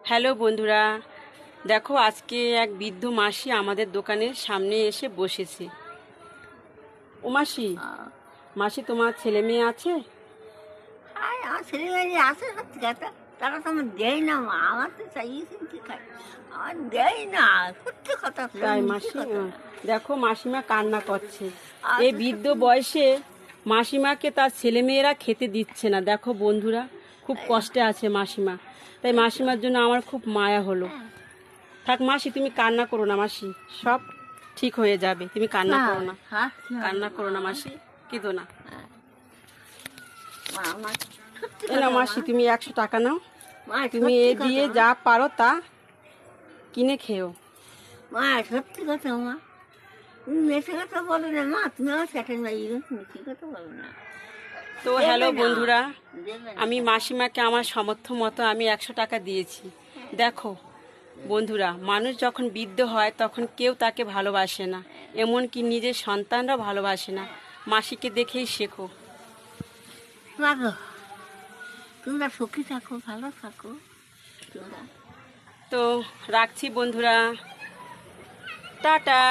Hello বন্ধুরা, দেখো আজকে এক বৃদ্ধ মাসি আমাদের দোকানের সামনে এসে বসেছে। ও মাসি, মাসি তোমার ছেলে মেয়ে আছে? আমার ছেলে মেয়ে আছে সত্যি কথা, তারা তো আমার দেয় না মা, আমার তো চাইয়ে চিনতে খাই, আমার দেয় না, সত্যি কথা। তাই মাসি, দেখো মাসিমা কান্না করছে। এই বৃদ্ধ বয়সে মাসিমাকে তার ছেলে মেয়েরা খেতে দিচ্ছে না। দেখো বন্ধুরা, খুব কষ্টে আছে মাসিমা। তাই মাসিমার জন্য আমার খুব মায়া হলো। থাক মাসি, তুমি কান্না করো না মাসি, সব ঠিক হয়ে যাবে। তুমি কান্না করো না, কান্না করো না মাসি, কেঁদো না। এ নাও মাসি, তুমি 100 টাকা নাও, তুমি এ দিয়ে যা পারো তা কিনে খেও। মা সত্যি কথা মা, তুমি মিথ্যে কথা বলো না মা, তুমি আমার সেটেল বাড়ি মিথ্যে কথা বলো না। তো হ্যালো বন্ধুরা, আমি মাসিমাকে আমার সামর্থ্য মতো আমি 100 টাকা দিয়েছি। দেখো বন্ধুরা, মানুষ যখন বৃদ্ধ হয় তখন কেউ তাকে ভালোবাসে না, এমনকি নিজের সন্তানরা ভালোবাসে না। মাসিকে দেখেই শেখো। তোমরা সুখী থাকো, ভালো থাকো। তো রাখছি বন্ধুরা, টাটা।